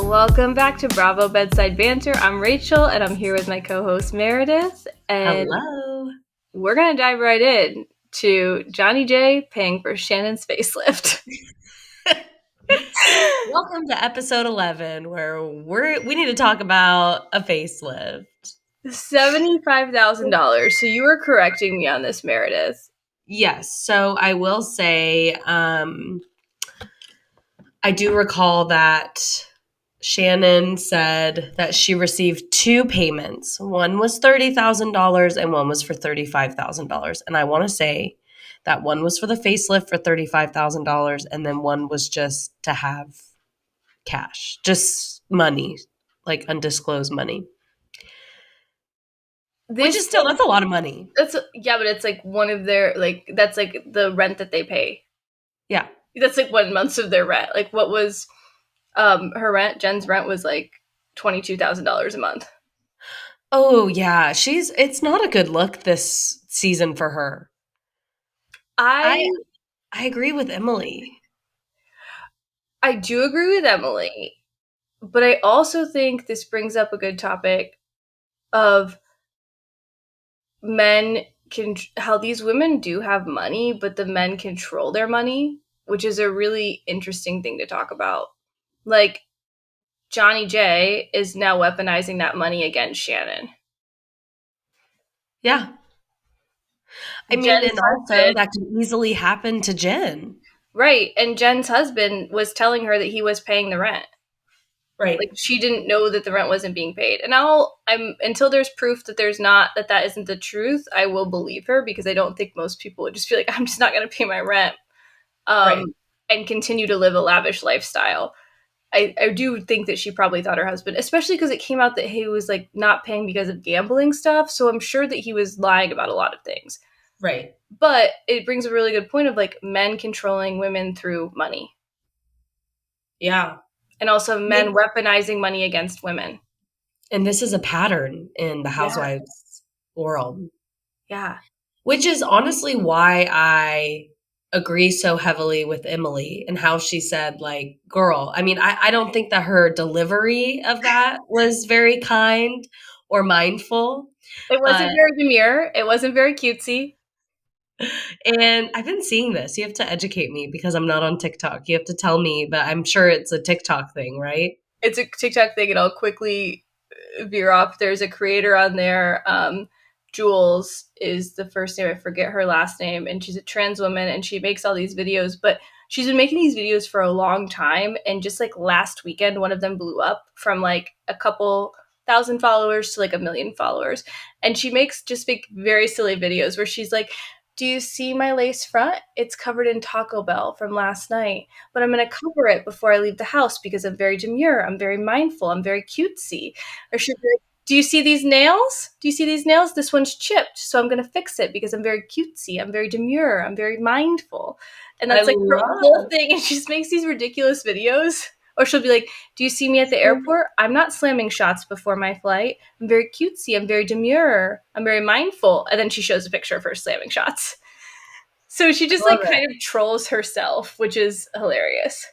Welcome back to Bravo Bedside Banter. I'm Rachel, and I'm here with my co-host Meredith. And hello. We're going to dive right in to Johnny J paying for Shannon's facelift. Welcome to episode 11, where we need to talk about a facelift. $75,000. So you were correcting me on this, Meredith. Yes. So I will say, I do recall that Shannon said that she received 2 payments. One was $30,000 and one was for $35,000. And I want to say that one was for the facelift for $35,000 and then one was just to have cash, just money, like undisclosed money. Which is still, that's a lot of money. But it's like one of their, like, that's like the rent that they pay. Yeah. That's like 1 month of their rent. Like, what was her rent? Jen's rent was like $22,000 a month. Oh, yeah. It's not a good look this season for her. I agree with Emily. I do agree with Emily, but I also think this brings up a good topic of how these women do have money, but the men control their money, which is a really interesting thing to talk about. Like, Johnny J is now weaponizing that money against Shannon. Yeah. I mean, and also that could easily happen to Jen. Right. And Jen's husband was telling her that he was paying the rent. Right. Like, she didn't know that the rent wasn't being paid. And until there's proof that that isn't the truth, I will believe her, because I don't think most people would just be like, I'm just not going to pay my rent. Right. And continue to live a lavish lifestyle. I do think that she probably thought her husband, especially because it came out that he was like not paying because of gambling stuff. So I'm sure that he was lying about a lot of things. Right. But it brings a really good point of like men controlling women through money. Yeah. And also men weaponizing money against women. And this is a pattern in the housewives world. Yeah. Which is honestly why I agree so heavily with Emily and how she said, like, girl, I mean, I don't think that her delivery of that was very kind or mindful. It wasn't very demure. It wasn't very cutesy. And I've been seeing this. You have to educate me because I'm not on TikTok. You have to tell me, but I'm sure it's a TikTok thing, right? It's a TikTok thing, and I'll quickly veer off. There's a creator on there. Jules is the first name. I forget her last name. And she's a trans woman, and she makes all these videos. But she's been making these videos for a long time. And just like last weekend, one of them blew up from like a couple thousand followers to like 1 million followers. And she makes just very silly videos where she's like, do you see my lace front? It's covered in Taco Bell from last night, but I'm going to cover it before I leave the house because I'm very demure. I'm very mindful. I'm very cutesy. Or she'll be like, do you see these nails? Do you see these nails? This one's chipped, so I'm going to fix it because I'm very cutesy. I'm very demure. I'm very mindful. And that's like her whole thing. And she just makes these ridiculous videos. Or she'll be like, do you see me at the airport? I'm not slamming shots before my flight. I'm very cutesy. I'm very demure. I'm very mindful. And then she shows a picture of her slamming shots. So she just kind of trolls herself, which is hilarious.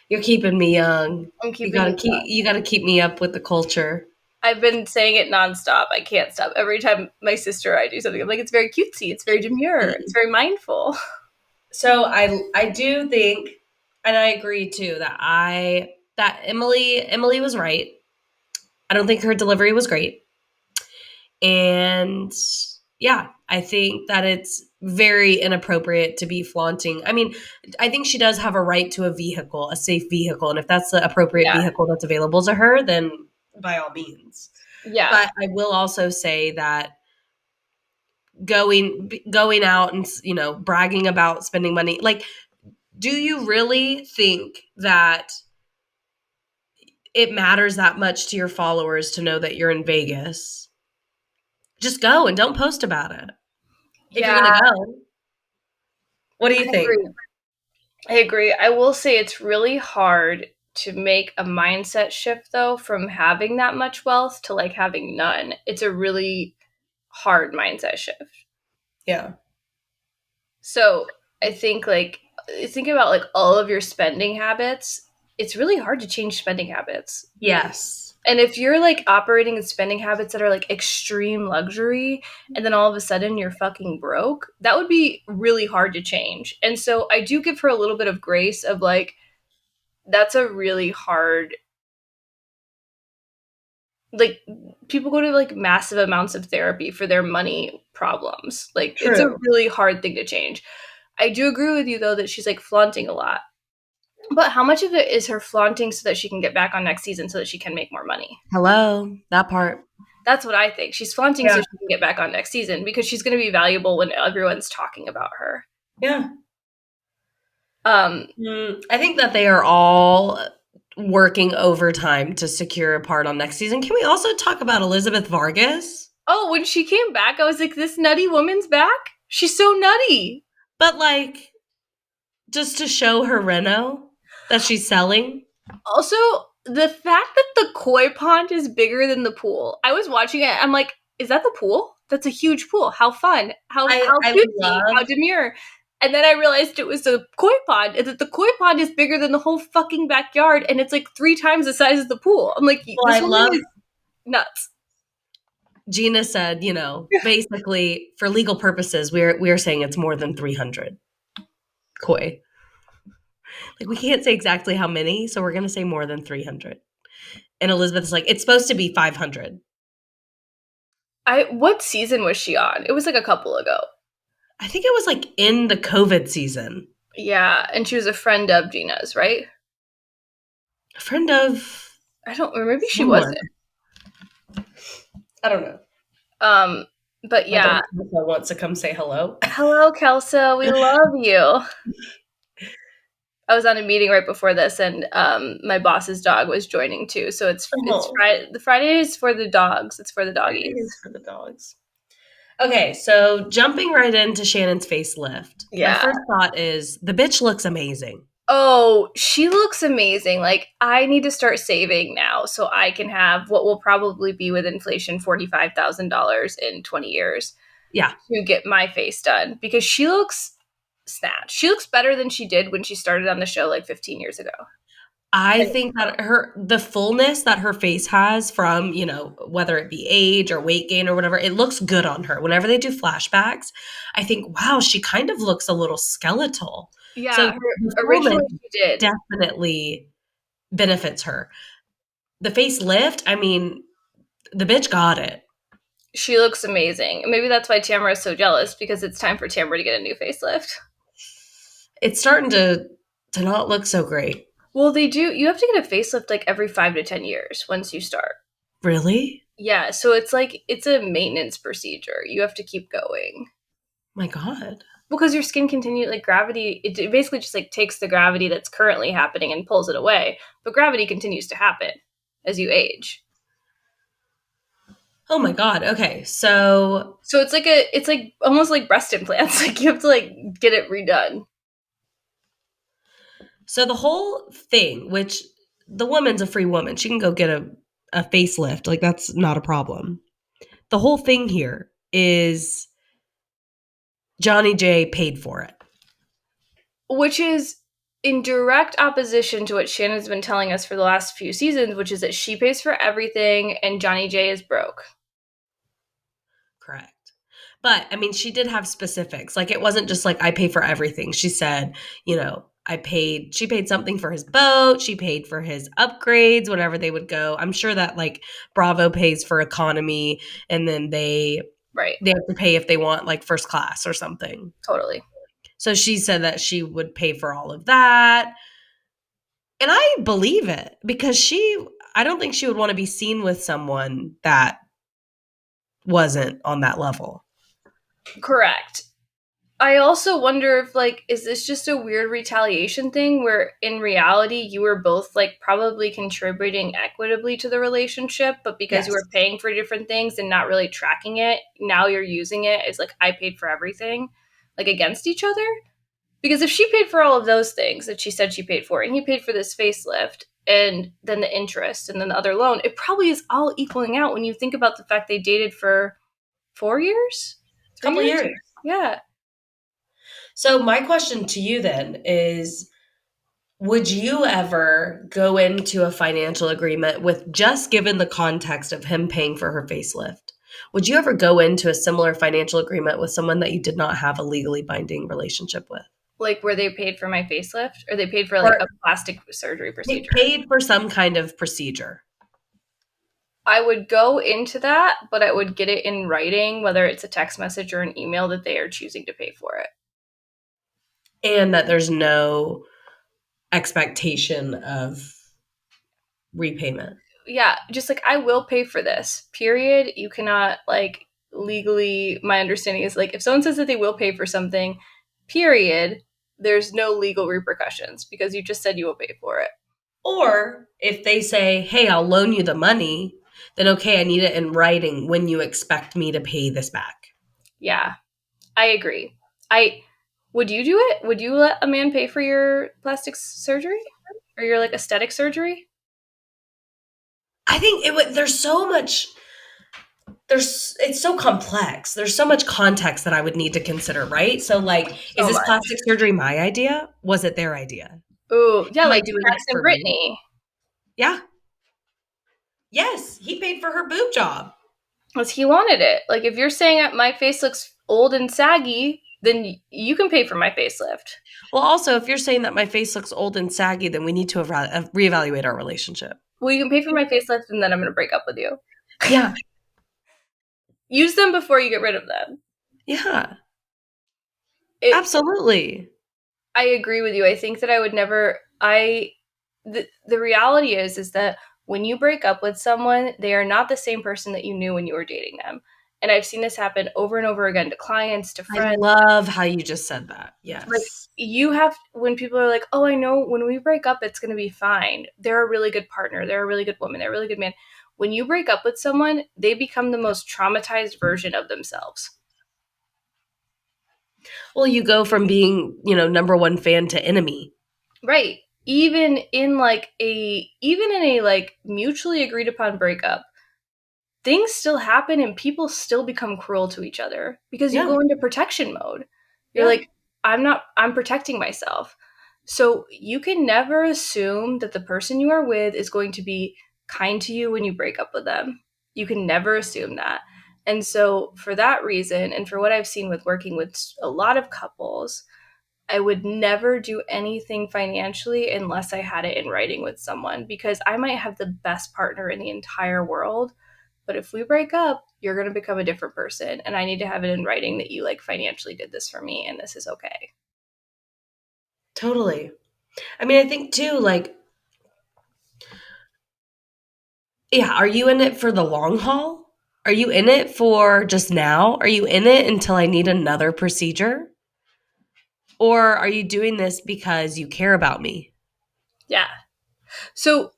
You're keeping me young. You gotta keep me up with the culture. I've been saying it nonstop. I can't stop. Every time my sister or I do something, I'm like, it's very cutesy. It's very demure. It's very mindful. So I do think, and I agree too, that Emily was right. I don't think her delivery was great. And yeah, I think that it's very inappropriate to be flaunting. I mean, I think she does have a right to a vehicle, a safe vehicle. And if that's the appropriate vehicle that's available to her, then by all means. Yeah. But I will also say that going out and, bragging about spending money, like, do you really think that it matters that much to your followers to know that you're in Vegas? Just go and don't post about it. If you're going to go. What do you think? I agree. I will say it's really hard to make a mindset shift, though, from having that much wealth to like having none. It's a really hard mindset shift. Yeah. So I think think about like all of your spending habits it's really hard to change spending habits. Yes. And if you're like operating in spending habits that are like extreme luxury and then all of a sudden you're fucking broke, that would be really hard to change. And so I do give her a little bit of grace of like, that's a really hard, like, people go to like massive amounts of therapy for their money problems. Like, it's a True. really hard thing to change. I do agree with you though that she's like flaunting a lot. But how much of it is her flaunting so that she can get back on next season so that she can make more money? Hello. That part. That's what I think. She's flaunting so Yeah. she can get back on next season because she's going to be valuable when everyone's talking about her. Yeah. Um, I think that they are all working overtime to secure a part on next season. Can we also talk about Elizabeth Vargas? oh, when she came back, I was like, this nutty woman's back? She's so nutty. But like, just to show her Reno that she's selling. Also, the fact that the koi pond is bigger than the pool. I was watching it. I'm like, is that the pool? That's a huge pool. How fun. How I cutesy. love. How demure. And then I realized it was a koi pond, and that the koi pond is bigger than the whole fucking backyard, and it's like 3 times the size of the pool. I'm like, Well, this I woman love. is nuts. Gina said, basically for legal purposes, we're saying it's more than 300 koi. Like we can't say exactly how many, so we're gonna say more than 300. And Elizabeth's like, it's supposed to be 500. What season was she on? It was like a couple ago. I think it was like in the COVID season. Yeah, and she was a friend of Gina's, right? A friend of I don't, or maybe she someone. wasn't. I don't know. But My yeah. dog Kelsa wants to come say hello. Hello, Kelsa. We love you. I was on a meeting right before this, and my boss's dog was joining too. So it's Friday. The Friday is for the dogs. It's for the doggies. It is for the dogs. Okay, so jumping right into Shannon's facelift. Yeah. My first thought is the bitch looks amazing. Oh, she looks amazing. Like, I need to start saving now so I can have what will probably be with inflation $45,000 in 20 years. Yeah. To get my face done because she looks snatched. She looks better than she did when she started on the show like 15 years ago. I think that the fullness that her face has from, whether it be age or weight gain or whatever, it looks good on her. Whenever they do flashbacks, I think, wow, she kind of looks a little skeletal. Yeah, so originally she did. Definitely benefits her. The facelift, I mean, the bitch got it. She looks amazing. Maybe that's why Tamra is so jealous because it's time for Tamra to get a new facelift. It's starting to not look so great. Well, they do. You have to get a facelift like every 5 to 10 years once you start. Really? Yeah. So it's like, it's a maintenance procedure. You have to keep going. My God. Because your skin continues, like gravity, it basically just like takes the gravity that's currently happening and pulls it away. But gravity continues to happen as you age. Oh my God. Okay. So it's like almost like breast implants. Like you have to like get it redone. So the whole thing, which the woman's a free woman, she can go get a facelift. Like that's not a problem. The whole thing here is Johnny J paid for it. Which is in direct opposition to what Shannon's been telling us for the last few seasons, which is that she pays for everything and Johnny J is broke. Correct. But I mean, she did have specifics. Like it wasn't just like I pay for everything. She said, she paid something for his boat. She paid for his upgrades, whenever they would go. I'm sure that like Bravo pays for economy and then they have to pay if they want like first class or something. Totally. So she said that she would pay for all of that. And I believe it because I don't think she would want to be seen with someone that wasn't on that level. Correct. I also wonder if like, is this just a weird retaliation thing where in reality you were both like probably contributing equitably to the relationship, but because you were paying for different things and not really tracking it, now you're using it as like, I paid for everything, like against each other? Because if she paid for all of those things that she said she paid for, and he paid for this facelift, and then the interest, and then the other loan, it probably is all equaling out when you think about the fact they dated for 4 years? A couple years. Yeah. So my question to you then is, Would you ever go into a financial agreement with, just given the context of him paying for her facelift? Would you ever go into a similar financial agreement with someone that you did not have a legally binding relationship with? Like where they paid for my facelift or they paid for like Or a plastic surgery they procedure. paid for some kind of procedure? I would go into that, but I would get it in writing, whether it's a text message or an email, that they are choosing to pay for it. And that there's no expectation of repayment. Yeah, just like I will pay for this. Period. You cannot like legally, my understanding is like if someone says that they will pay for something, period, there's no legal repercussions because you just said you will pay for it. Or if they say, hey, I'll loan you the money, then okay, I need it in writing when you expect me to pay this back. Yeah, I agree. I would you do it? Would you let a man pay for your plastic surgery or your like aesthetic surgery? I think it would, it's so complex. There's so much context that I would need to consider, right? So like, is So this much. plastic surgery my idea? Was it their idea? Ooh, yeah, Am I like doing it Jackson for me? Brittany. Yeah. Yes, he paid for her boob job. Because he wanted it. Like if you're saying that my face looks old and saggy, then you can pay for my facelift. Well, also, if you're saying that my face looks old and saggy, then we need to reevaluate our relationship. Well, you can pay for my facelift and then I'm going to break up with you. Yeah. Use them before you get rid of them. Yeah. It, Absolutely. I agree with you. I think that I would never. The reality is that when you break up with someone, they are not the same person that you knew when you were dating them. And I've seen this happen over and over again to clients, to I friends. love how you just said that. Like Yes. you have when people are like, "Oh, I know when we break up, it's going to be fine." They're a really good partner. They're a really good woman. They're a really good man. When you break up with someone, they become the most traumatized version of themselves. Well, you go from being, number one fan to enemy. Right. Even in a like mutually agreed upon breakup, things still happen and people still become cruel to each other because you Yeah. go into protection mode. You're Yeah. like, I'm protecting myself. So you can never assume that the person you are with is going to be kind to you when you break up with them. You can never assume that. And so, for that reason, and for what I've seen with working with a lot of couples, I would never do anything financially unless I had it in writing with someone because I might have the best partner in the entire world. But if we break up, you're going to become a different person. And I need to have it in writing that you like financially did this for me and this is okay. Totally. I mean, I think too, like, yeah, are you in it for the long haul? Are you in it for just now? Are you in it until I need another procedure? Or are you doing this because you care about me? Yeah. So,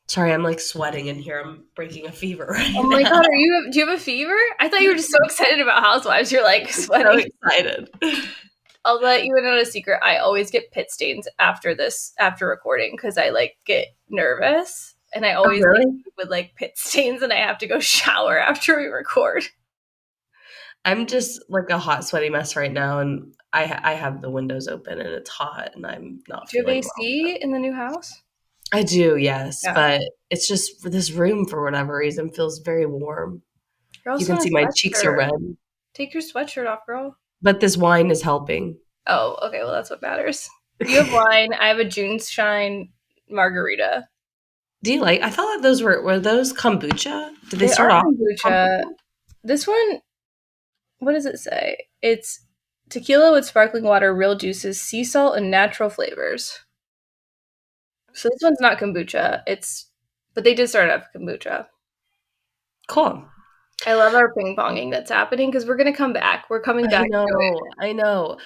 Sorry, I'm like sweating in here. I'm breaking a fever right oh my now. God, do you have a fever? I thought you were just so excited about Housewives. You're like So sweating. excited. I'll let you in on a secret. I always get pit stains after recording because I like get nervous and I Oh, always wake really? up with like pit stains and I have to go shower after we record. I'm just like a hot, sweaty mess right now, and I have the windows open and it's hot, and I'm not Do you have feeling well. AC in the new house? I do, yes, Yeah. but it's just for this room for whatever reason feels very warm. You're You also can in a see my cheeks are sweatshirt. red, Take your sweatshirt off, girl. but this wine is helping. Oh, okay. Well, that's what matters. You have wine. I have a June Shine margarita. Do you like? I thought that those were those kombucha? Did they They are start off with kombucha. kombucha? This one, what does it say? It's tequila with sparkling water, real juices, sea salt, and natural flavors. So this one's not kombucha. But they did start off kombucha. Cool. I love our ping ponging that's happening because we're gonna come back. We're coming I back to know, it. I know.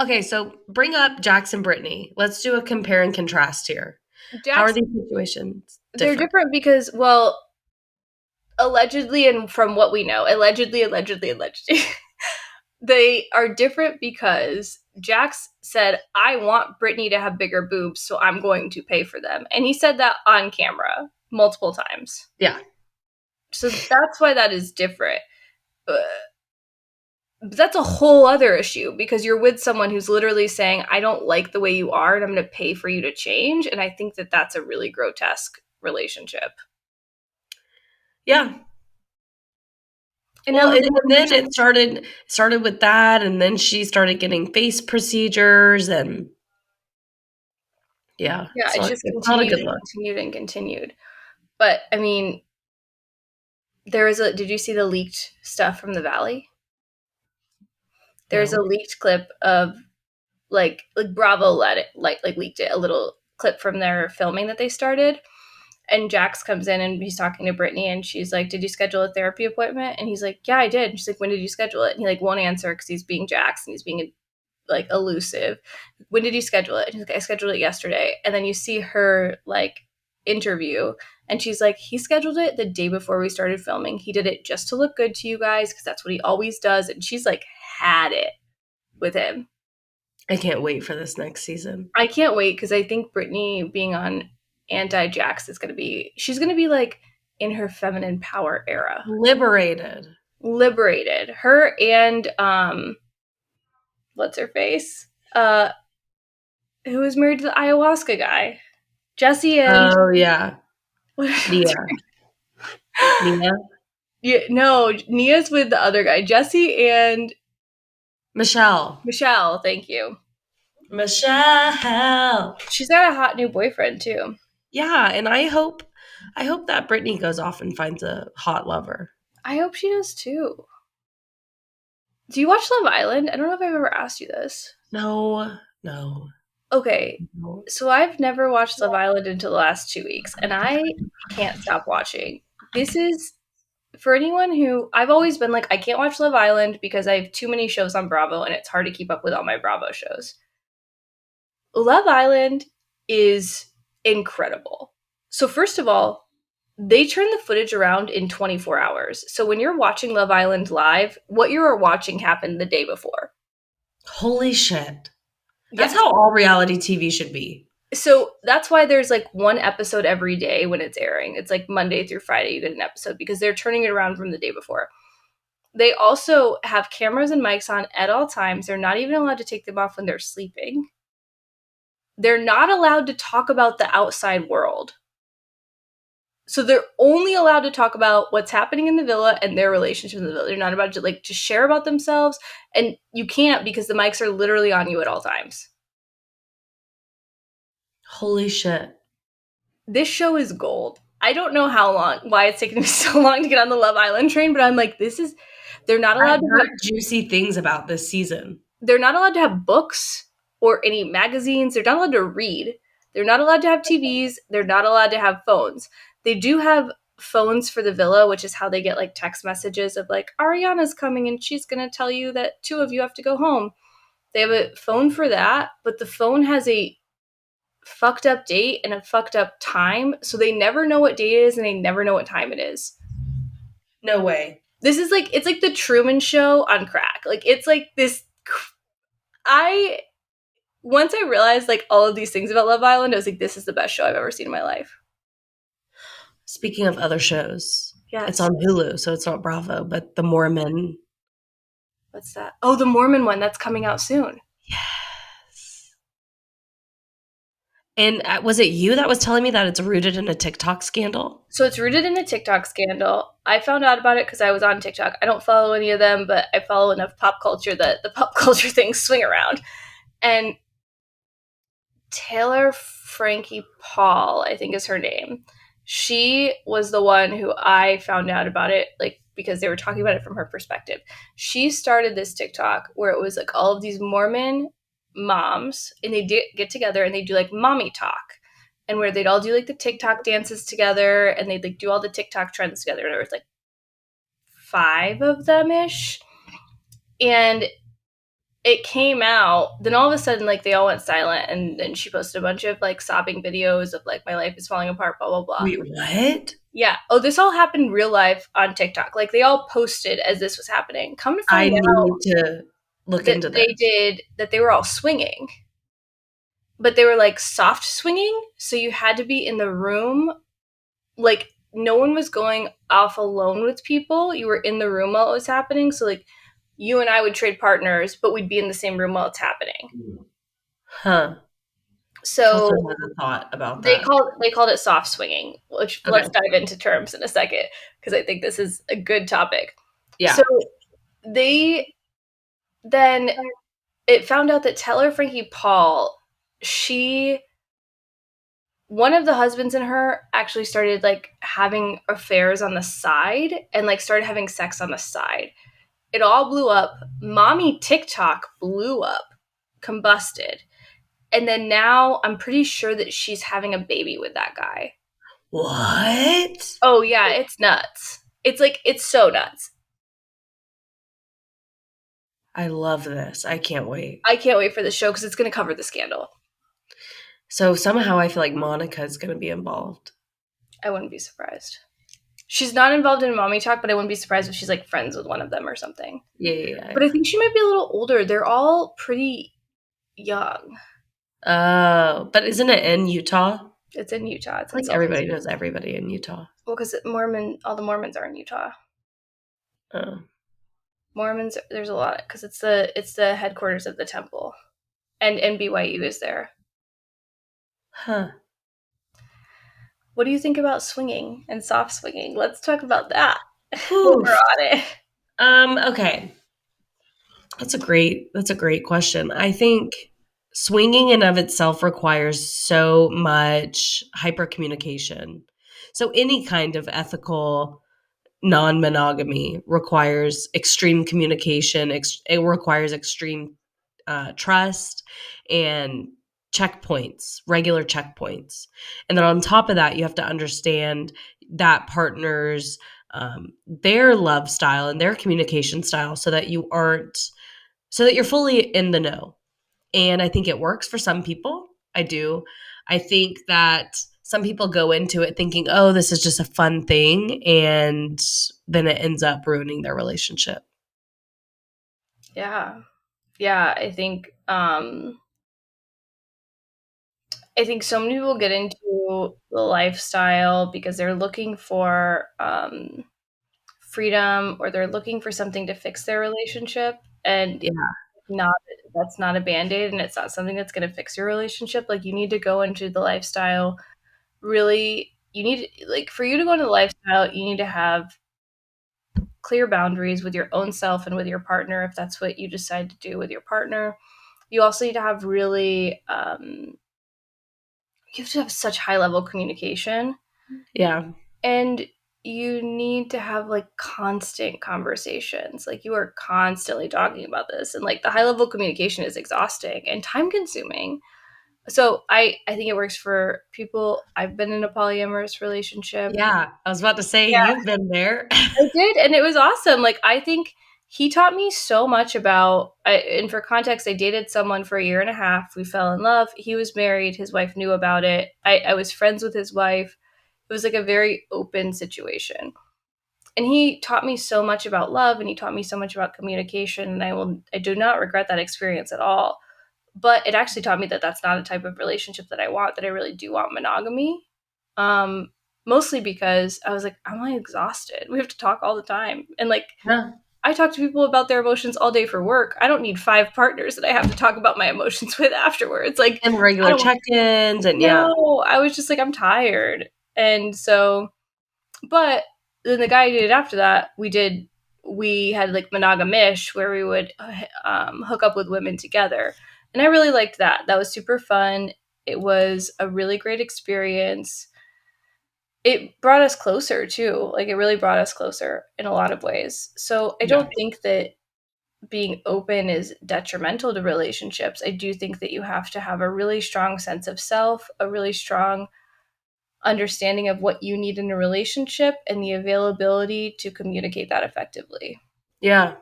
Okay, so bring up Jackson Brittany. Let's do a compare and contrast here. How are Jackson, these situations they're different? different because, well, allegedly, and from what we know, allegedly, they are different because Jax said, I want Brittany to have bigger boobs, so I'm going to pay for them. And he said that on camera multiple times. Yeah. So that's why that is different. But that's a whole other issue because you're with someone who's literally saying, I don't like the way you are and I'm going to pay for you to change. And I think that that's a really grotesque relationship. Yeah. And Well, now and then it started with that, and then she started getting face procedures, and yeah, yeah, it's just it's not a continued good and look. continued and continued. But I mean, did you see the leaked stuff from the Valley? There's a No. leaked clip of like Bravo let it like leaked it, a little clip from their filming that they started. And Jax comes in and he's talking to Brittany and she's like, did you schedule a therapy appointment? And he's like, yeah, I did. And she's like, when did you schedule it? And he like won't answer because he's being Jax and he's being like elusive. When did you schedule it? And he's like, I scheduled it yesterday. And then you see her like interview and she's like, he scheduled it the day before we started filming. He did it just to look good to you guys because that's what he always does. And she's like had it with him. I can't wait for this next season. I can't wait because I think Brittany being on anti-Jax is she's going to be like in her feminine power era. Liberated. Her and, what's her face? Who was married to the ayahuasca guy? Jesse and, Oh, yeah. Nia. Nia? Yeah, no, Nia's with the other guy. Jesse and Michelle. Michelle, thank you. Michelle. She's got a hot new boyfriend too. Yeah, and I hope that Brittany goes off and finds a hot lover. I hope she does too. Do you watch Love Island? I don't know if I've ever asked you this. No. Okay, so I've never watched Love Island until the last 2 weeks, and I can't stop watching. This is for anyone who I've always been like, I can't watch Love Island because I have too many shows on Bravo and it's hard to keep up with all my Bravo shows. Love Island is incredible. So first of all, they turn the footage around in 24 hours. So when you're watching Love Island live, what you're watching happened the day before. Holy shit. That's Yes. how all reality TV should be. So that's why there's like one episode every day when it's airing. It's like Monday through Friday you get an episode because they're turning it around from the day before. They also have cameras and mics on at all times. They're not even allowed to take them off when they're sleeping. They're not allowed to talk about the outside world. So they're only allowed to talk about what's happening in the villa and their relationship in the villa. They're not about to like to share about themselves, and you can't because the mics are literally on you at all times. Holy shit. This show is gold. I don't know why it's taken me so long to get on the Love Island train, but I'm like, they're not allowed to have juicy things about this season. They're not allowed to have books or any magazines. They're not allowed to read. They're not allowed to have TVs. They're not allowed to have phones. They do have phones for the villa, which is how they get like text messages of like, Ariana's coming and she's going to tell you that 2 of you have to go home. They have a phone for that, but the phone has a fucked up date and a fucked up time. So they never know what date it is and they never know what time it is. No way. This is like, it's like the Truman Show on crack. Like, it's like this. Once I realized like all of these things about Love Island, I was like, this is the best show I've ever seen in my life. Speaking of other shows, yes. It's on Hulu, so it's not Bravo, but The Mormon. What's that? Oh, the Mormon one. That's coming out soon. Yes. And was it you that was telling me that it's rooted in a TikTok scandal? So it's rooted in a TikTok scandal. I found out about it because I was on TikTok. I don't follow any of them, but I follow enough pop culture that the pop culture things swing around. And Taylor Frankie Paul, I think is her name. She was the one who I found out about it, like, because they were talking about it from her perspective. She started this TikTok where it was like all of these Mormon moms, and they get together and they do like mommy talk, and where they'd all do like the TikTok dances together, and they'd like do all the TikTok trends together. And there was like 5 of them ish, and it came out, then all of a sudden, like, they all went silent, and then she posted a bunch of, like, sobbing videos of, like, my life is falling apart, blah, blah, blah. Wait, what? Yeah. Oh, this all happened real life on TikTok. Like, they all posted as this was happening. Come to find out I need to look into this. They were all swinging. But they were, like, soft swinging, so you had to be in the room. Like, no one was going off alone with people. You were in the room while it was happening, so, like, you and I would trade partners, but we'd be in the same room while it's happening. Huh. Kelsey So has a thought about they that. called it soft swinging, which Okay. let's dive into terms in a second because I think this is a good topic. Yeah. So they then it found out that Teller Frankie Paul, one of the husbands in her actually started like having affairs on the side and like started having sex on the side. It all blew up. Mommy TikTok blew up, combusted. And then now I'm pretty sure that she's having a baby with that guy. What? Oh yeah, it's nuts. It's so nuts. I love this. I can't wait. I can't wait for the show because it's going to cover the scandal. So somehow I feel like Monica is going to be involved. I wouldn't be surprised. She's not involved in mommy talk, but I wouldn't be surprised if she's like friends with one of them or something. But I think she might be a little older. They're all pretty young. Oh, but isn't it in Utah? It's in Utah. It's in Like Salt Lake everybody City. knows everybody in Utah. Well, because all the Mormons are in Utah. Oh. Mormons, there's a lot because it's the headquarters of the temple, and BYU is there. Huh. What do you think about swinging and soft swinging? Let's talk about that. We're on it. Okay. That's a great question. I think swinging in of itself requires so much hyper communication. So any kind of ethical non-monogamy requires extreme communication. It requires extreme trust and checkpoints, regular checkpoints. And then on top of that, you have to understand that partner's their love style and their communication style so that you're fully in the know. And I think it works for some people. I do. I think that some people go into it thinking, oh, this is just a fun thing. And then it ends up ruining their relationship. Yeah. Yeah, I think so many people get into the lifestyle because they're looking for freedom or they're looking for something to fix their relationship, and Yeah. not that's not a band-aid and it's not something that's going to fix your relationship. Like you need to go into the lifestyle really, you need like for you to go into the lifestyle, you need to have clear boundaries with your own self and with your partner if that's what you decide to do with your partner. You also need to have really you have to have such high level communication, Yeah. and you need to have like constant conversations. Like you are constantly talking about this, and like the high level communication is exhausting and time consuming. So I think it works for people. I've been in a polyamorous relationship. Yeah. I was about to say, Yeah, you've been there. I did, and it was awesome. Like I think he taught me so much about. And for context, I dated someone for a year and a half. We fell in love. He was married. His wife knew about it. I was friends with his wife. It was like a very open situation. And he taught me so much about love, and he taught me so much about communication, and I do not regret that experience at all. But it actually taught me that that's not a type of relationship that I want, that I really do want monogamy. Mostly because I was like, I'm like exhausted. We have to talk all the time. And like Yeah. I talk to people about their emotions all day for work. I don't need 5 partners that I have to talk about my emotions with afterwards. Like And I regular don't check-ins and yeah. know. I was just like, I'm tired. And so but then the guy I dated after that, we had like monogamish where we would hook up with women together. And I really liked that. That was super fun. It was a really great experience. It brought us closer too. Like it really brought us closer in a lot of ways. So I Yeah. don't think that being open is detrimental to relationships. I do think that you have to have a really strong sense of self, a really strong understanding of what you need in a relationship, and the availability to communicate that effectively. Yeah.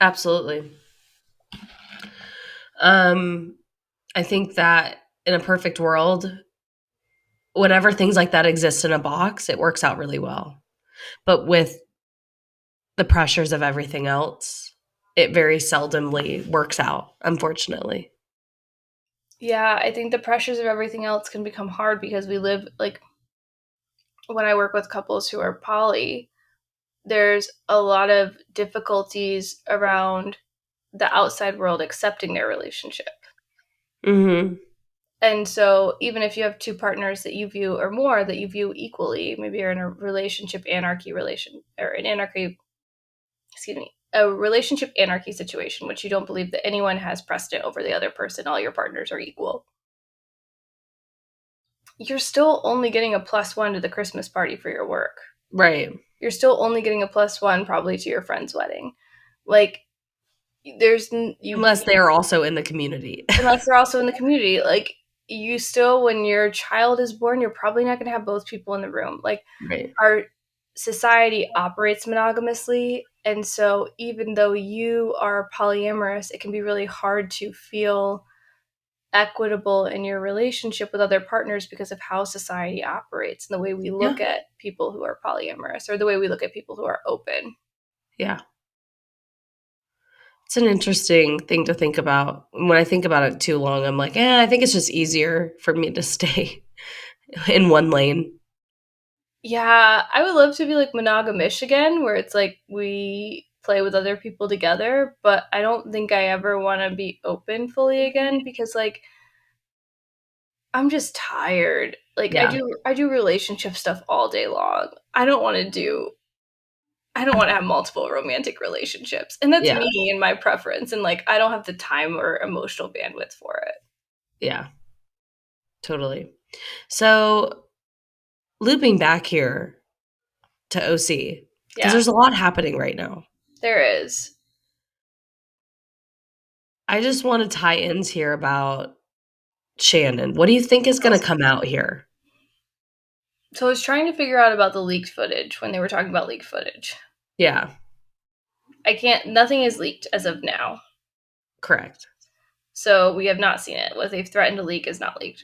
Absolutely. Um, I think that in a perfect world, whenever things like that exist in a box, it works out really well. But with the pressures of everything else, it very seldomly works out, unfortunately. Yeah, I think the pressures of everything else can become hard because we live like when I work with couples who are poly, there's a lot of difficulties around the outside world accepting their relationship. Mm-hmm. And so even if you have two partners that you view or more that you view equally, maybe you're in a relationship anarchy relation or an anarchy, excuse me, a relationship anarchy situation, which you don't believe that anyone has precedent over the other person, all your partners are equal. You're still only getting a +1 to the Christmas party for your work. Right. You're still only getting a +1 probably to your friend's wedding. Like, there's Unless they are also in the community. unless they're also in the community. Like, you still, when your child is born, you're probably not going to have both people in the room. Like, Right. our society operates monogamously, and so even though you are polyamorous, it can be really hard to feel equitable in your relationship with other partners because of how society operates and the way we look at people who are polyamorous or the way we look at people who are open. Yeah. It's an interesting thing to think about. When I think about it too long, I'm like, I think it's just easier for me to stay in one lane. Yeah, I would love to be like monogamish again, where it's like we play with other people together, but I don't think I ever want to be open fully again because like I'm just tired. Like Yeah. I do relationship stuff all day long. I don't want to have multiple romantic relationships. And that's Yeah. me and my preference and like I don't have the time or emotional bandwidth for it. Yeah. Totally. So looping back here to OC, because Yeah, there's a lot happening right now. there is. I just want to tie ins here about Shannon. What do you think is going to come out here? So I was trying to figure out about the leaked footage when they were talking about leaked footage. Yeah. Nothing is leaked as of now. Correct. So we have not seen it. What they've threatened to leak is not leaked.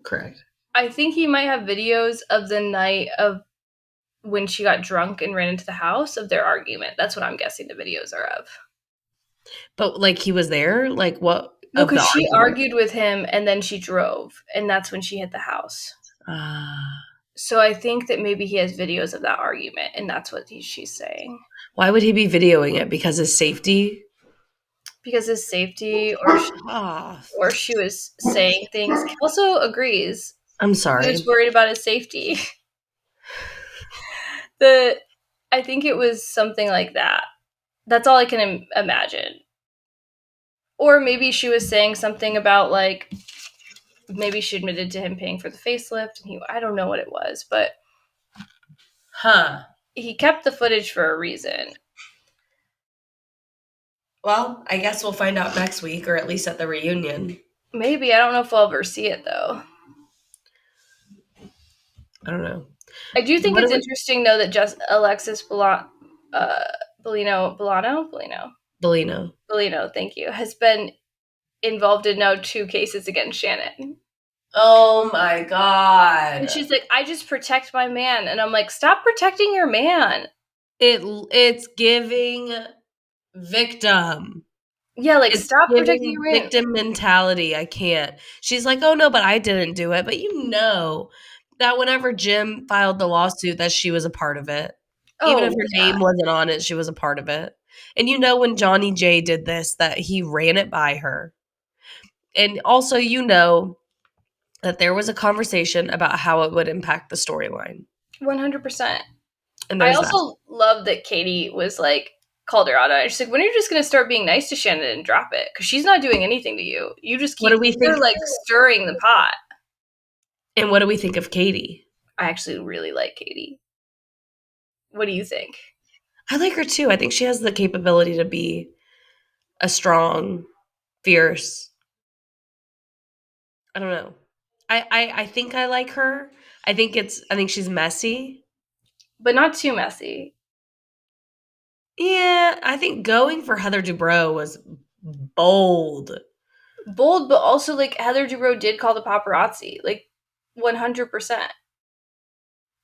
Correct. I think he might have videos of the night of when she got drunk and ran into the house of their argument. That's what I'm guessing the videos are of. But like he was there? Like what? No, Of the because she argument? argued with him and then she drove, and that's when she hit the house. Ah. So I think that maybe he has videos of that argument, and that's what she's saying. Why would he be videoing it? Because his safety? Because his safety, Ah. or she was saying things. Also agrees. I'm He was sorry. worried about his safety. I think it was something like that. That's all I can imagine. Or maybe she was saying something about like maybe she admitted to him paying for the facelift, and I don't know what it was, but he kept the footage for a reason. Well, I guess we'll find out next week, or at least at the reunion. Maybe. I don't know if we'll ever see it though. I don't know. I do think What it's do we- interesting though that just Alexis Bellino, thank you, has been involved in now 2 cases against Shannon. Oh my god. And she's like, I just protect my man. And I'm like, stop protecting your man. It's giving victim. Yeah, like It's stop protecting giving your man. victim mentality. I can't. She's like, oh no, but I didn't do it. But you know that whenever Jim filed the lawsuit that she was a part of it. Even if Oh, her yeah. name wasn't on it, she was a part of it. And you know when Johnny J did this, that he ran it by her. And also you know that there was a conversation about how it would impact the storyline. 100%. And I there's that. also love that Katie was like, called her out on it. She's like, when are you just going to start being nice to Shannon and drop it? Because she's not doing anything to you. You just What do keep, we think? you're like stirring the pot. And what do we think of Katie? I actually really like Katie. What do you think? I like her too. I think she has the capability to be a strong, fierce. I don't know. I think I like her. I think she's messy. But not too messy. Yeah, I think going for Heather Dubrow was bold. Bold, but also like Heather Dubrow did call the paparazzi. Like 100%.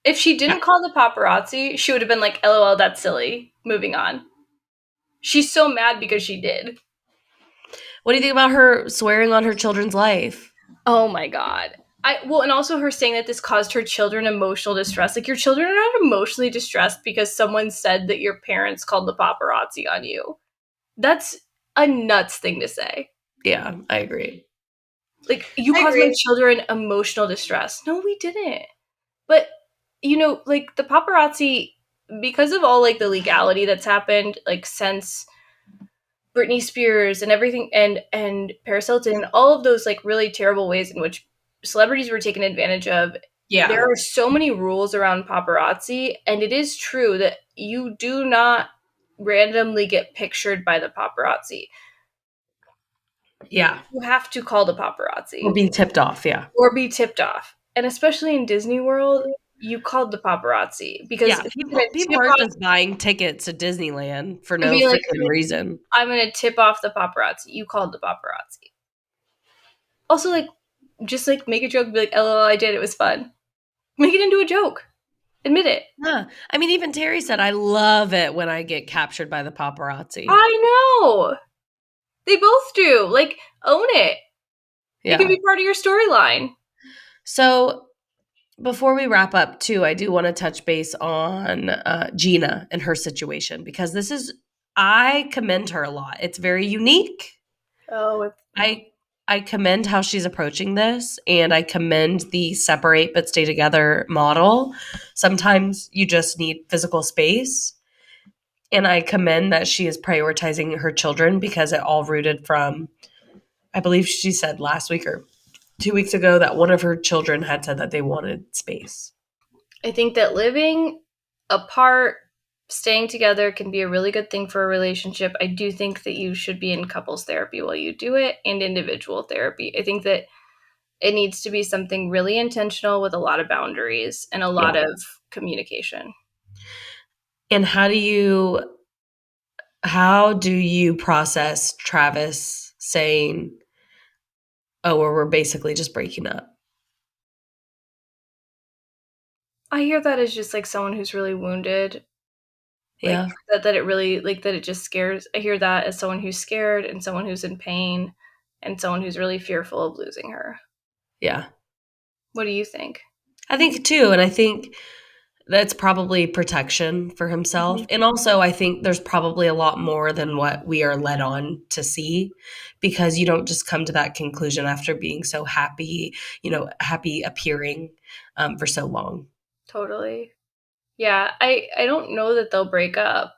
If she didn't call the paparazzi, she would have been like, LOL, that's silly. Moving on. She's so mad because she did. What do you think about her swearing on her children's life? Oh my God. And also her saying that this caused her children emotional distress. Like, your children are not emotionally distressed because someone said that your parents called the paparazzi on you. That's a nuts thing to say. Yeah, I agree. Like, you I caused my agree. children emotional distress. No, we didn't. But, like, the paparazzi, because of all, like, the legality that's happened, like, since Britney Spears and everything, and Paris Hilton, and all of those, like, really terrible ways in which celebrities were taken advantage of, Yeah. there are so many rules around paparazzi, and it is true that you do not randomly get pictured by the paparazzi. Yeah. You have to call the Or paparazzi being tipped off. Yeah. or be tipped off. And especially in Disney World, you called the paparazzi because Yeah. if you're People going to people tip aren't off just buying tickets to Disneyland for and no be like, freaking reason. I'm going to tip off the paparazzi, you called the paparazzi. Also, like, just like make a joke, be like, LOL, I did, it was fun. Make it into a joke. Admit it. Yeah. I mean, even Terry said, I love it when I get captured by the paparazzi. I know. They both do. Like, own it. It can Yeah. be part of your storyline. So before we wrap up, too, I do want to touch base on Gina and her situation because I commend her a lot. It's very unique. Oh, I I commend how she's approaching this, and I commend the separate but stay together model. Sometimes you just need physical space, and I commend that she is prioritizing her children because it all rooted from, I believe she said last week or 2 weeks ago that one of her children had said that they wanted space. I think that living apart, staying together can be a really good thing for a relationship. I do think that you should be in couples therapy while you do it and individual therapy. I think that it needs to be something really intentional with a lot of boundaries and a Yeah. lot of communication. And how do you process Travis saying, "Oh, or we're basically just breaking up"? I hear that as just like someone who's really wounded, like Yeah. that it really, like, that it just scares. I hear that as someone who's scared and someone who's in pain and someone who's really fearful of losing her. Yeah. What do you think? I think too, and I think that's probably protection for himself. Mhm. And also, I think there's probably a lot more than what we are led on to see because you don't just come to that conclusion after being so happy, happy appearing for so long. Totally. Yeah, I don't know that they'll break up.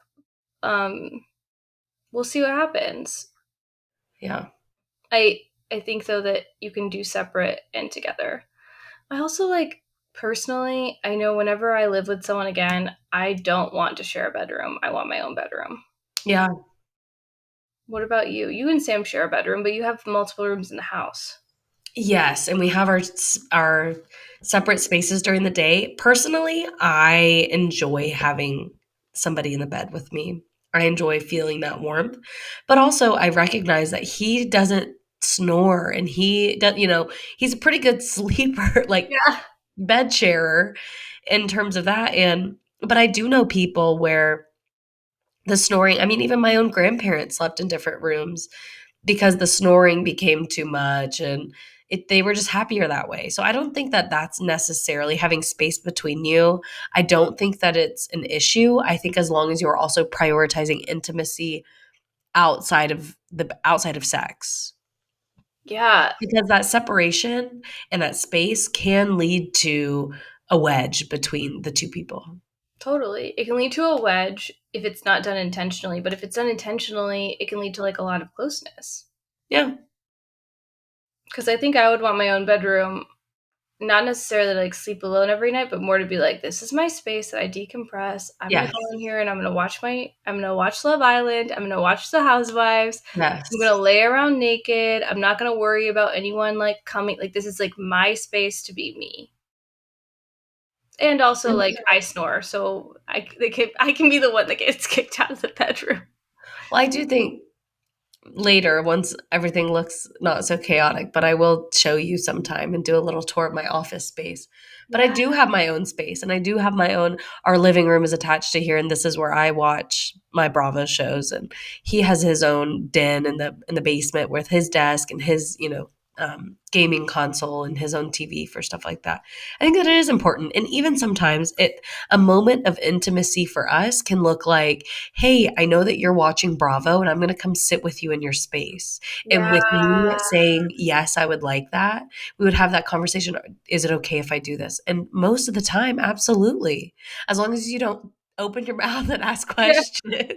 Um, we'll see what happens. Yeah. I I think though that you can do separate and together. I also, like, personally, I know whenever I live with someone again, I don't want to share a bedroom. I want my own bedroom. Yeah. What about you? You and Sam share a bedroom, but you have multiple rooms in the house. Yes, and we have our separate spaces during the day. Personally, I enjoy having somebody in the bed with me. I enjoy feeling that warmth. But also I recognize that he doesn't snore and he does, he's a pretty good sleeper, like Yeah. bed sharer in terms of that. And but I do know people where the snoring, I mean, even my own grandparents slept in different rooms because the snoring became too much and they were just happier that way. So I don't think that that's necessarily having space between you. I don't think that it's an issue. I think as long as you're also prioritizing intimacy outside of sex. Yeah, Because that separation and that space can lead to a wedge between the two people. totally. It can lead to a wedge if it's not done intentionally, but if it's done intentionally, it can lead to, like, a lot of closeness. Yeah. Because I think I would want my own bedroom, not necessarily to, like, sleep alone every night, but more to be like, this is my space that I decompress. I'm gonna Yes. go in here and I'm gonna watch Love Island. I'm gonna watch The Housewives. I'm Yes. gonna lay around naked. I'm not gonna worry about anyone, like, coming. Like, this is, like, my space to be me. And also, like, I snore, so I can be the one that gets kicked out of the bedroom. Well, I do think later, once everything looks not so chaotic, but I will show you sometime and do a little tour of my office space. But I Yeah. do have my own space and I do have my own, our living room is attached to here and this is where I watch my Bravo shows and he has his own den in the basement with his desk and his, gaming console and his own TV for stuff like that. I think that it is important. And even sometimes a moment of intimacy for us can look like, hey, I know that you're watching Bravo and I'm going to come sit with you in your space. And with me Yeah. saying, yes, I would like that, we would have that conversation. Is it okay if I do this? And most of the time, absolutely. As long as you don't open your mouth and ask Yeah. questions.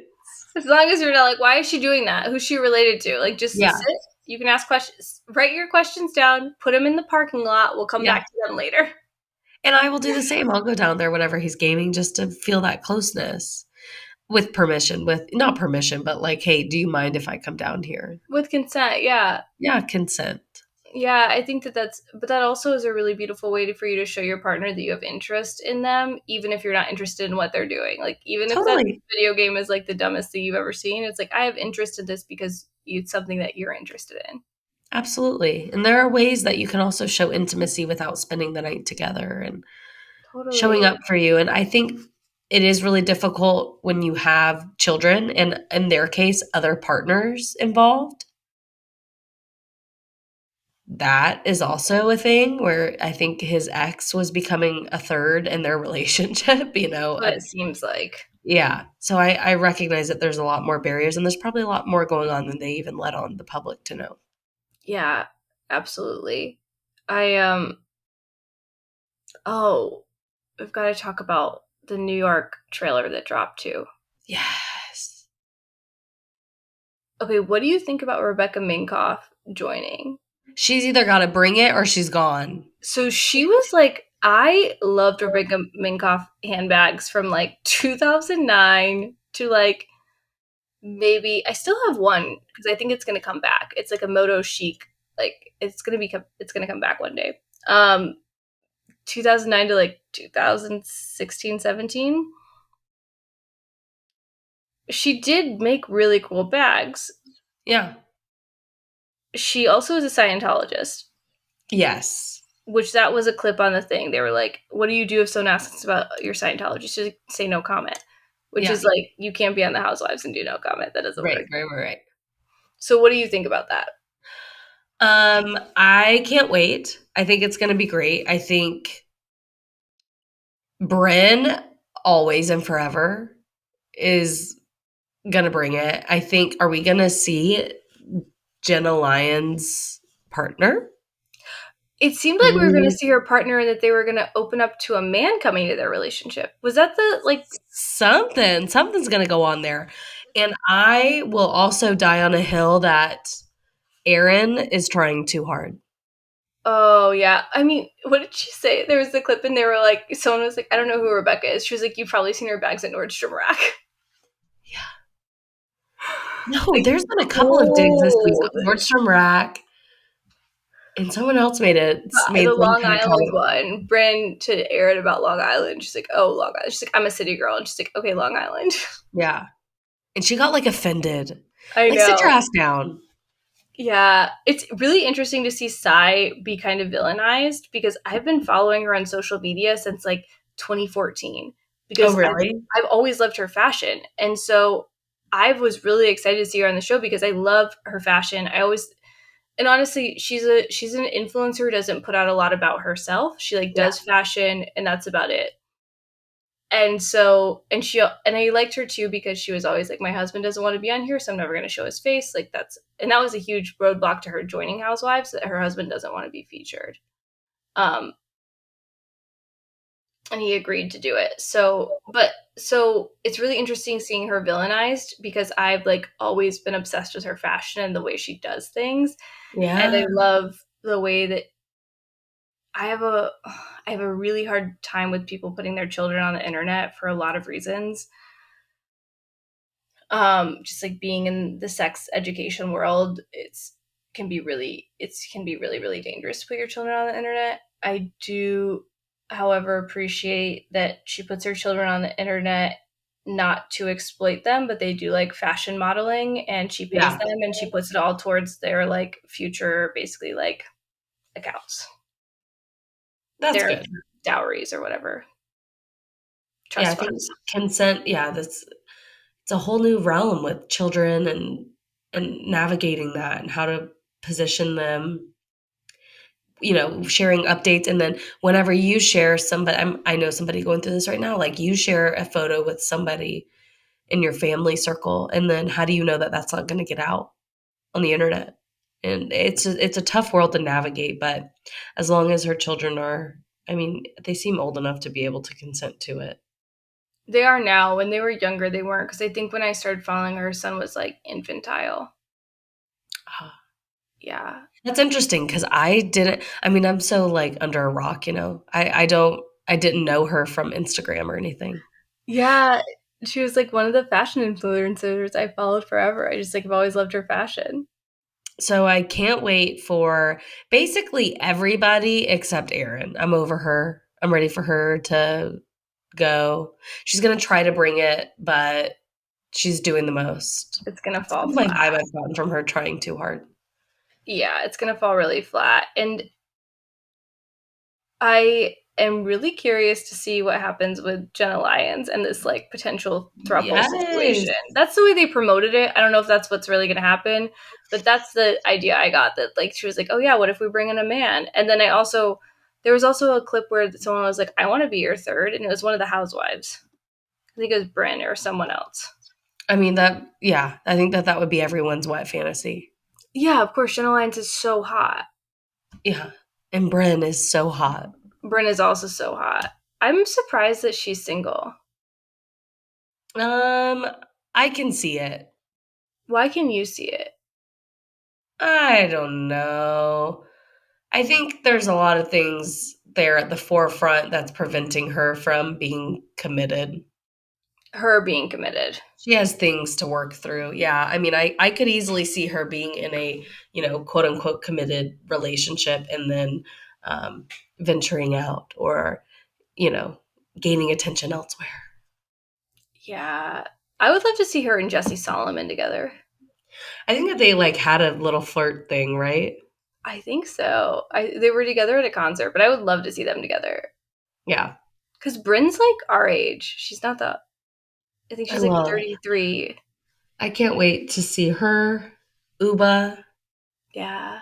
As long as you're not like, why is she doing that? Who's she related to? Like, just Yeah. sit. You can ask questions. Write your questions down. Put them in the parking lot. We'll come Yeah. back to them later. And I will do the same. I'll go down there whenever he's gaming just to feel that closeness with permission, with not permission, but like, hey, do you mind if I come down here? With consent, yeah. Yeah, consent. Yeah, I think but that also is a really beautiful way for you to show your partner that you have interest in them, even if you're not interested in what they're doing. Like, even if that Totally. video game is like the dumbest thing you've ever seen, it's like, I have interest in this because it's something that you're interested in. Absolutely. And there are ways that you can also show intimacy without spending the night together and showing Totally. up for you. And I think it is really difficult when you have children and, in their case, other partners involved. That is also a thing where I think his ex was becoming a third in their relationship, What it seems like. yeah. So I recognize that there's a lot more barriers and there's probably a lot more going on than they even let on the public to know. Yeah, absolutely. I oh, we've got to talk about the New York trailer that dropped too. Yes. Okay, what do you think about Rebecca Minkoff joining? She's either got to bring it or she's gone. So she was like, I loved Rebecca Minkoff handbags from like 2009 to like maybe I still have one because I think it's gonna come back. It's like a moto chic, like it's gonna come back one day. 2009 to like 2016, 17. She did make really cool bags. Yeah. She also is a Scientologist, Yes. which that was a clip on the thing. They were like, "What do you do if someone asks about your Scientology?" She's like, say no comment, which Yeah. is like you can't be on the Housewives and do no comment. That doesn't Right, work. right, right, right. So, what do you think about that? I can't wait. I think it's going to be great. I think Bryn, always and forever, is going to bring it. I think, are we going to see Jenna Lyons' partner? It seemed like we were going to Mm, see her partner and that they were going to open up to a man coming to their relationship. Was that the like? something's going to go on there. And I will also die on a hill that Aaron is trying too hard. Oh yeah. I mean, what did she say? There was the clip and they were like, someone was like, I don't know who Rebecca is. She was like, you've probably seen her bags at Nordstrom Rack. Yeah. No, Like, there's been a couple of digs this week. cold. Nordstrom Rack, and someone else made The some Long kind of Island comment. one. Bryn to Aaron about Long Island. She's like, oh, Long Island. She's like, I'm a city girl. And she's like, okay, Long Island. Yeah. And she got like offended. I Like, sit your know. ass down. Yeah. It's really interesting to see Sai be kind of villainized because I've been following her on social media since like 2014 Oh, because really? I've always loved her fashion. And so I was really excited to see her on the show because I love her fashion. I always and honestly, she's an influencer who doesn't put out a lot about herself. She like Yeah. does fashion and that's about it. And so and I liked her too because she was always like, my husband doesn't want to be on here, so I'm never going to show his face. Like and that was a huge roadblock to her joining Housewives, that her husband doesn't want to be featured. Um, and he agreed to do it. So it's really interesting seeing her villainized because I've like always been obsessed with her fashion and the way she does things, and I Yeah. love the way that I have a I have a really hard time with people putting their children on the internet for a lot of reasons. Just like being in the sex education world, it can be really really dangerous to put your children on the internet. I do, however, appreciate that she puts her children on the internet not to exploit them, but they do like fashion modeling and she pays Yeah. them and she puts it all towards their like future basically like accounts, That's their good. dowries or whatever, Yeah, I trust think funds. consent, yeah, it's a whole new realm with children and navigating that and how to position them. sharing updates. And then whenever you share somebody, I know somebody going through this right now, like you share a photo with somebody in your family circle, and then how do you know that that's not going to get out on the internet? And it's a tough world to navigate, but as long as her children are, I mean, they seem old enough to be able to consent to it. They are now. When they were younger, they weren't, because I think when I started following her son was like infantile. Ah, Yeah. that's interesting because I'm so like under a rock, I didn't know her from Instagram or anything. Yeah. She was like one of the fashion influencers I followed forever. I just like have always loved her fashion. So I can't wait for basically everybody except Erin. I'm over her. I'm ready for her to go. She's gonna try to bring it, but she's doing the most. It's gonna That's fall kind of my flat. vibe I've gotten from her trying too hard. Yeah, it's gonna fall really flat. And I am really curious to see what happens with Jenna Lyons and this like potential throuple Yes. situation. That's the way they promoted it. I don't know if that's what's really gonna happen, but that's the idea I got, that like she was like, oh yeah, what if we bring in a man? And then there was also a clip where someone was like, I want to be your third, and it was one of the housewives. I think it was Bryn or someone else. I mean, yeah, I think that would be everyone's wet fantasy. Yeah, of course, Jenna Lyons is so hot. Yeah. And Bren is so hot. Bryn is also so hot. I'm surprised that she's single. Um, I can see it. Why can you see it? I don't know. I think there's a lot of things there at the forefront that's preventing her from being committed. Her being committed. She has things to work through. Yeah. I mean, I could easily see her being in a, quote unquote committed relationship and then venturing out or, you know, gaining attention elsewhere. Yeah. I would love to see her and Jesse Solomon together. I think that they like had a little flirt thing, right? I think so. They were together at a concert, but I would love to see them together. Yeah. Because Bryn's like our age. She's not that. I think I she's like love 33. I can't wait to see her, Uba. Yeah.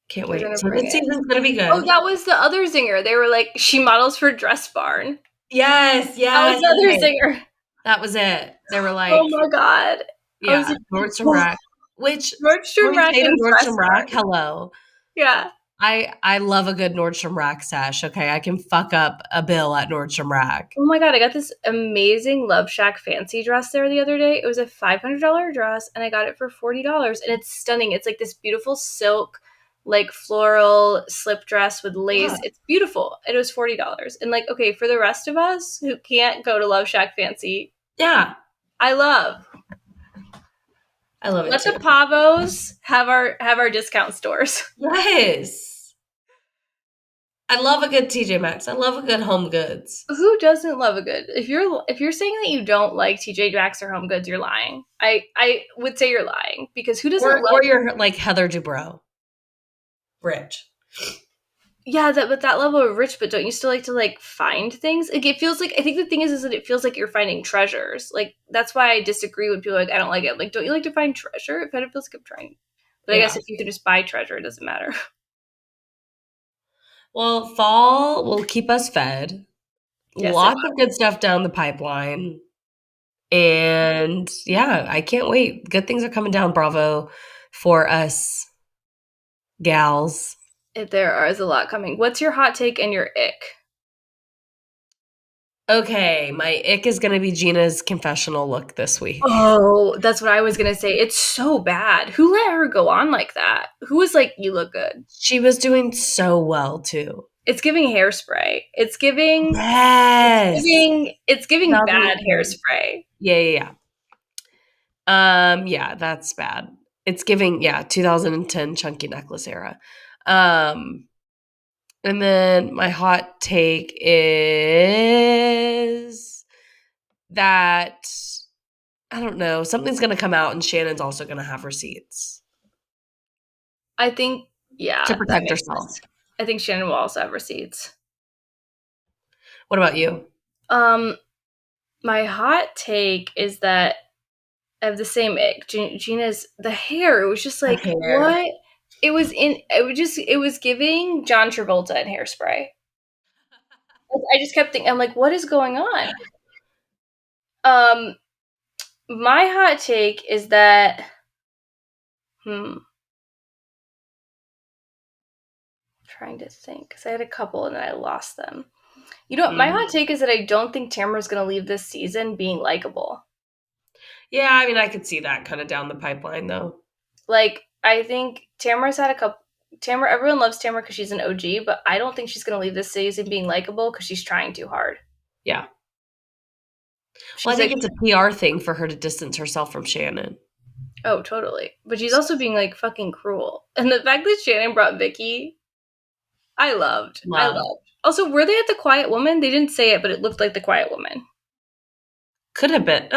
Can't They're wait. going to So bring this it. season's gonna be Oh, good. that was the other singer. They were like, she models for Dress Barn. Yes, That was yes. the other Okay. singer. That was it. They were Oh like, my God. I was yeah, like, Nordstrom what? Rack. Which can Nordstrom we Rack say to and Dress Nordstrom Rack? Barn. Hello. Yeah. I love a good Nordstrom Rack sash. Okay, I can fuck up a bill at Nordstrom Rack. Oh my God, I got this amazing Love Shack fancy dress there the other day. It was a $500 dress and I got it for $40 and it's stunning. It's like this beautiful silk, like floral slip dress with Yeah, lace. It's beautiful. It was $40. And like, okay, for the rest of us who can't go to Love Shack fancy, yeah, I love. I love it Let the too. Pavos have our discount stores. Yes, I love a good TJ Maxx. I love a good Home Goods. Who doesn't love a good? If you're saying that you don't like TJ Maxx or Home Goods, you're lying. I would say you're lying, because who doesn't love? Or you're like Heather Dubrow, rich. Yeah, that, but that level of rich, but don't you still like to like find things? Like it feels like, I think the thing is that it feels like you're finding treasures. Like that's why I disagree when people are like, I don't like it. Like, don't you like to find treasure? It kind of feels like I'm trying. But I guess Yeah. if you can just buy treasure, it doesn't matter. Well, fall will keep us fed. Yes, it Lots of good stuff down the pipeline. And yeah, I can't wait. Good things are coming down, Bravo, for us gals. there is a lot coming. What's your hot take and your ick? Okay, my ick is going to be Gina's confessional look this week. Oh, that's what I was gonna say. It's so bad. Who let her go on like that? Who was like, "You look good"? She was doing so well too. It's giving hairspray. It's giving. It's Yes. giving. It's giving bad 2010. hairspray. Yeah, yeah, yeah, that's bad. It's giving, yeah, 2010 chunky necklace era. Um, and then my hot take is that I don't know, something's going to come out and Shannon's also going to have receipts I think, yeah, to that protect makes herself. sense. I think Shannon will also have receipts. What about you? Um, my hot take is that I have the same ick. Gina's the hair. It was just The like, hair. what it was giving John Travolta in Hairspray. I just kept thinking, I'm like, what is going on? My hot take is that, trying to think, because I had a couple and then I lost them. You know what? My hot take is that I don't think Tamra's going to leave this season being likable. Yeah, I mean, I could see that kind of down the pipeline, though. Like, I think Tamra's had a couple. Tamra, everyone loves Tamra because she's an OG, but I don't think she's going to leave this season being likable because she's trying too hard. Yeah. She's well, I think it's a PR thing for her to distance herself from Shannon. Oh, totally. But she's also being, like, fucking cruel. And the fact that Shannon brought Vicky, I loved. I loved. Also, were they at the Quiet Woman? They didn't say it, but it looked like the Quiet Woman. Could have been.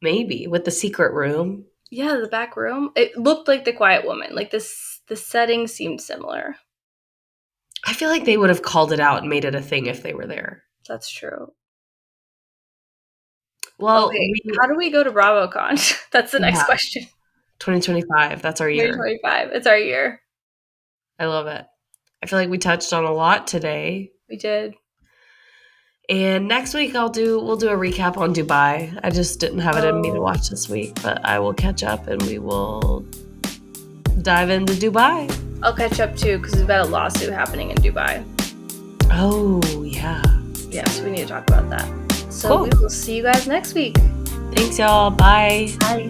Maybe. With the secret room. Yeah, the back room. It looked like the Quiet Woman. Like, the setting seemed similar. I feel like they would have called it out and made it a thing if they were there. That's true. Well, okay, how do we go to BravoCon? That's the next question. 2025. That's our year. 2025. It's our year. I love it. I feel like we touched on a lot today. We did. And next week we'll do a recap on Dubai. I just didn't have it in me to watch this week, but I will catch up and we will dive into Dubai. I'll catch up too because we've got a lawsuit happening in Dubai. Oh, yeah. Yeah, so we need to talk about that. So we will see you guys next week. Thanks, y'all. Bye. Bye.